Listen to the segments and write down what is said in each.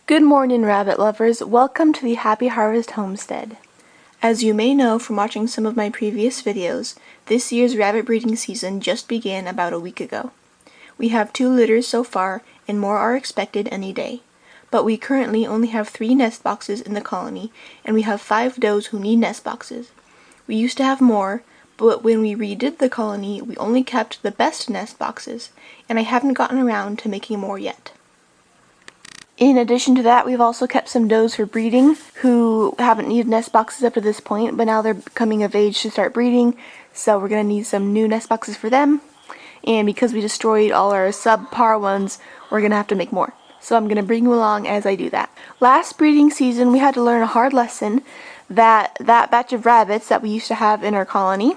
Good morning, rabbit lovers. Welcome to the Happy Harvest Homestead. As you may know from watching some of my previous videos, this year's rabbit breeding season just began about a week ago. We have 2 litters so far, and more are expected any day. But we currently only have 3 nest boxes in the colony, and we have 5 does who need nest boxes. We used to have more, but when we redid the colony, we only kept the best nest boxes, and I haven't gotten around to making more yet. In addition to that, we've also kept some does for breeding who haven't needed nest boxes up to this point, but now they're coming of age to start breeding, so we're going to need some new nest boxes for them. And because we destroyed all our subpar ones, we're going to have to make more. So I'm going to bring you along as I do that. Last breeding season, we had to learn a hard lesson that batch of rabbits that we used to have in our colony,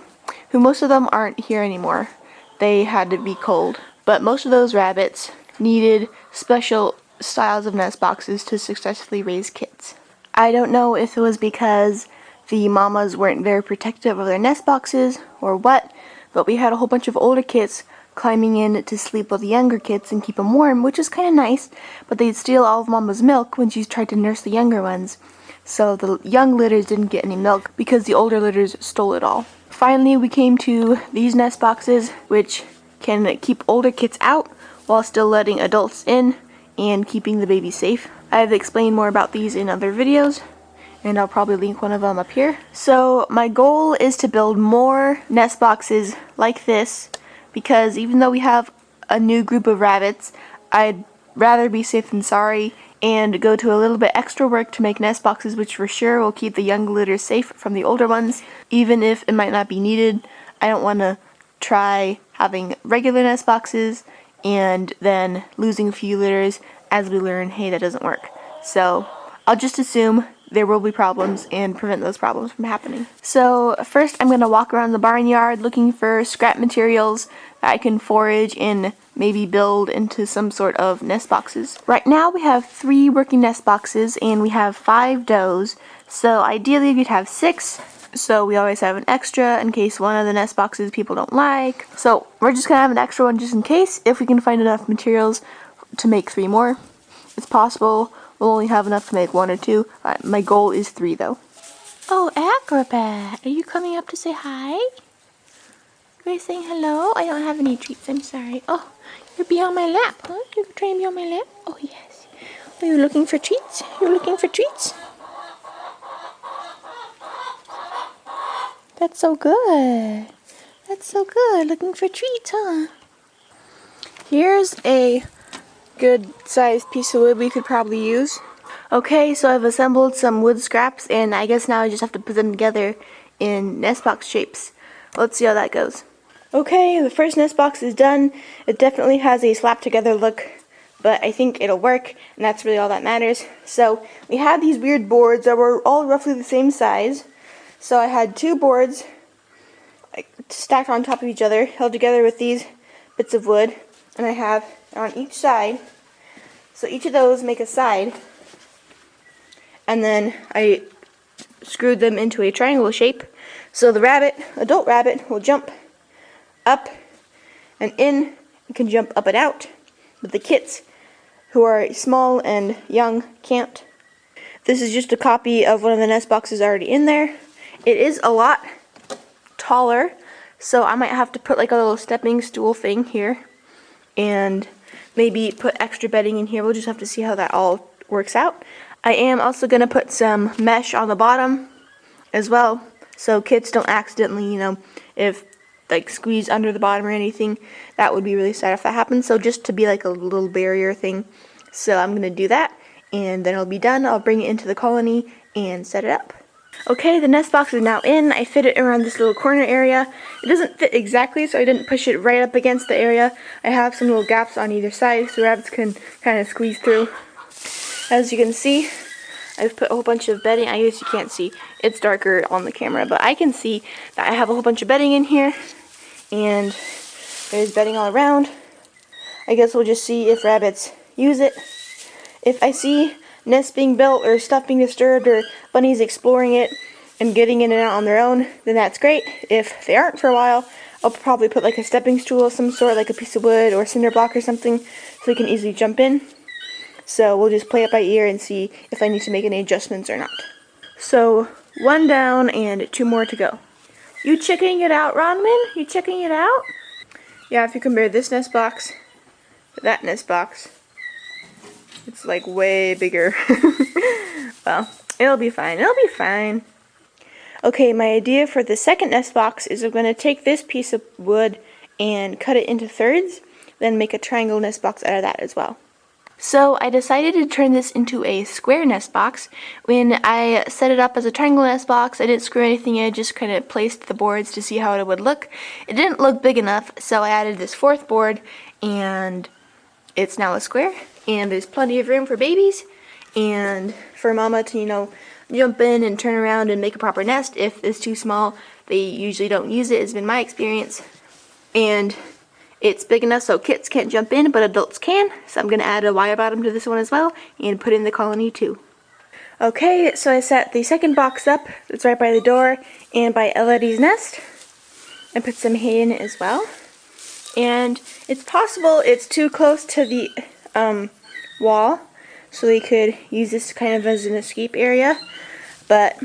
who most of them aren't here anymore. They had to be culled. But most of those rabbits needed special styles of nest boxes to successfully raise kits. I don't know if it was because the mamas weren't very protective of their nest boxes or what, but we had a whole bunch of older kits climbing in to sleep with the younger kits and keep them warm, which is kind of nice, but they'd steal all of mama's milk when she tried to nurse the younger ones, so the young litters didn't get any milk because the older litters stole it all. Finally, we came to these nest boxes, which can keep older kits out while still letting adults in and keeping the baby safe. I've explained more about these in other videos, and I'll probably link one of them up here. So my goal is to build more nest boxes like this, because even though we have a new group of rabbits, I'd rather be safe than sorry and go to a little bit extra work to make nest boxes, which for sure will keep the young litters safe from the older ones, even if it might not be needed. I don't want to try having regular nest boxes and then losing a few litters as we learn, hey, that doesn't work. So I'll just assume there will be problems and prevent those problems from happening. So first I'm going to walk around the barnyard looking for scrap materials that I can forage and maybe build into some sort of nest boxes. Right now we have 3 working nest boxes and we have 5 does, so ideally we'd have 6. So we always have an extra in case one of the nest boxes people don't like. So we're just gonna have an extra one just in case, if we can find enough materials to make 3 more. It's possible we'll only have enough to make 1 or 2. My goal is 3 though. Oh, Acrobat, are you coming up to say hi? Are you saying hello? I don't have any treats, I'm sorry. Oh, you're behind my lap, huh? You're trying to be on my lap? Oh yes. Are you looking for treats? You're looking for treats? That's so good. That's so good. Looking for treats, huh? Here's a good sized piece of wood we could probably use. Okay, so I've assembled some wood scraps, and I guess now I just have to put them together in nest box shapes. Let's see how that goes. Okay, the first nest box is done. It definitely has a slapped together look, but I think it'll work, and that's really all that matters. So we had these weird boards that were all roughly the same size. So I had 2 boards stacked on top of each other, held together with these bits of wood, and I have on each side. So each of those make a side, and then I screwed them into a triangle shape. So the adult rabbit, will jump up and in and can jump up and out, but the kits who are small and young can't. This is just a copy of one of the nest boxes already in there. It is a lot taller, so I might have to put like a little stepping stool thing here and maybe put extra bedding in here. We'll just have to see how that all works out. I am also going to put some mesh on the bottom as well, so kids don't accidentally, if like squeeze under the bottom or anything. That would be really sad if that happens, so just to be like a little barrier thing. So I'm going to do that, and then it'll be done. I'll bring it into the colony and set it up. Okay, the nest box is now in. I fit it around this little corner area. It doesn't fit exactly, so I didn't push it right up against the area. I have some little gaps on either side so rabbits can kind of squeeze through. As you can see, I've put a whole bunch of bedding. I guess you can't see. It's darker on the camera, but I can see that I have a whole bunch of bedding in here, and there's bedding all around. I guess we'll just see if rabbits use it. If I see nests being built or stuff being disturbed or bunnies exploring it and getting in and out on their own, then that's great. If they aren't for a while, I'll probably put like a stepping stool of some sort, like a piece of wood or cinder block or something, so they can easily jump in. So we'll just play it by ear and see if I need to make any adjustments or not. So 1 down and 2 more to go. You checking it out, Ronman? You checking it out? Yeah, if you compare this nest box to that nest box, it's like way bigger. Well, it'll be fine. It'll be fine. Okay, my idea for the second nest box is I'm going to take this piece of wood and cut it into thirds, then make a triangle nest box out of that as well. So I decided to turn this into a square nest box. When I set it up as a triangle nest box, I didn't screw anything in, just kind of placed the boards to see how it would look. It didn't look big enough, so I added this 4th board, and it's now a square, and there's plenty of room for babies, and for mama to, you know, jump in and turn around and make a proper nest. If it's too small, they usually don't use it, has been my experience. And it's big enough so kids can't jump in, but adults can. So I'm going to add a wire bottom to this one as well, and put in the colony too. Okay, so I set the second box up. It's right by the door and by Ellady's nest. I put some hay in it as well. And it's possible it's too close to the wall, so we could use this kind of as an escape area. But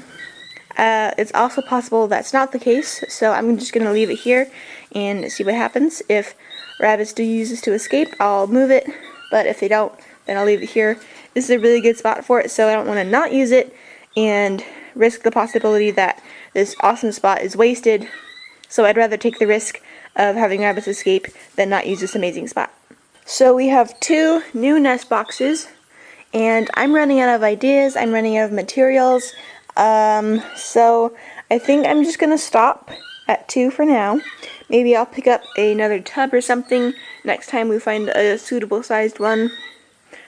it's also possible that's not the case, so I'm just going to leave it here and see what happens. If rabbits do use this to escape, I'll move it, but if they don't, then I'll leave it here. This is a really good spot for it, so I don't want to not use it and risk the possibility that this awesome spot is wasted, so I'd rather take the risk of having rabbits escape than not use this amazing spot. So we have 2 new nest boxes, and I'm running out of ideas, I'm running out of materials, so I think I'm just going to stop at 2 for now. Maybe I'll pick up another tub or something next time we find a suitable sized one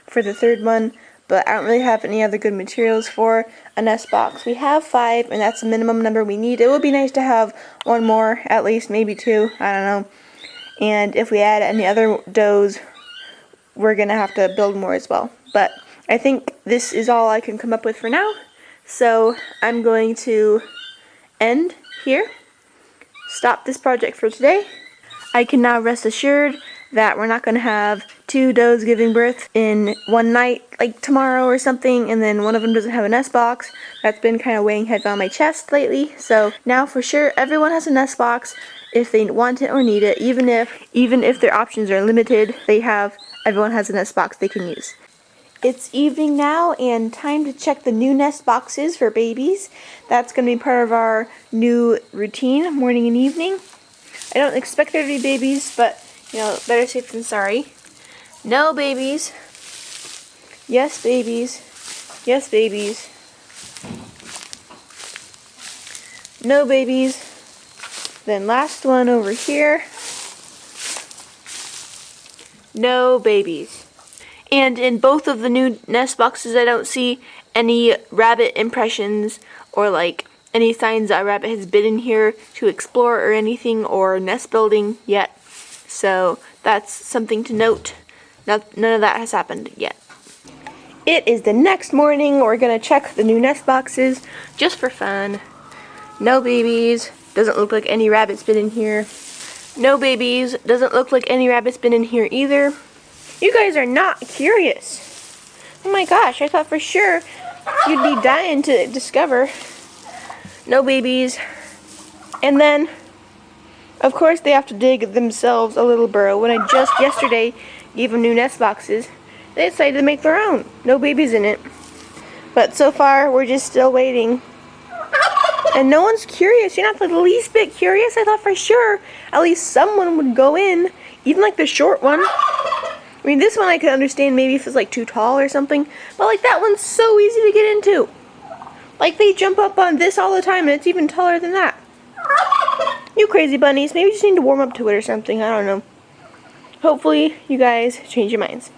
for the 3rd one, but I don't really have any other good materials for a nest box. We have 5, and that's the minimum number we need. It would be nice to have 1 more, at least, maybe 2, I don't know. And if we add any other does, we're going to have to build more as well. But I think this is all I can come up with for now, so I'm going to end here. Stop this project for today. I can now rest assured that we're not going to have 2 does giving birth in one night, like tomorrow or something, and then one of them doesn't have a nest box. That's been kind of weighing heavy on my chest lately. So now for sure everyone has a nest box if they want it or need it, even if their options are limited. Everyone has a nest box they can use. It's evening now and time to check the new nest boxes for babies. That's going to be part of our new routine, morning and evening. I don't expect there to be babies, but, you know, better safe than sorry. No babies. Yes, babies. Yes, babies. No babies. Then last one over here. No babies. And in both of the new nest boxes, I don't see any rabbit impressions or like any signs that a rabbit has been in here to explore or anything, or nest building yet. So that's something to note. None of that has happened yet. It is the next morning. We're going to check the new nest boxes just for fun. No babies. Doesn't look like any rabbit's been in here. No babies. Doesn't look like any rabbit's been in here either. You guys are not curious. Oh my gosh, I thought for sure you'd be dying to discover. No babies. And then, of course, they have to dig themselves a little burrow. When I just yesterday gave them new nest boxes, they decided to make their own. No babies in it. But so far, we're just still waiting. And no one's curious. You're not the least bit curious. I thought for sure at least someone would go in, even like the short one. I mean, this one I could understand maybe if it's like too tall or something, but like that one's so easy to get into. Like they jump up on this all the time and it's even taller than that. You crazy bunnies, maybe you just need to warm up to it or something, I don't know. Hopefully you guys change your minds.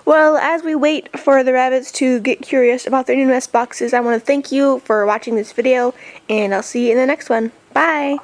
Well, as we wait for the rabbits to get curious about their new nest boxes, I want to thank you for watching this video, and I'll see you in the next one. Bye!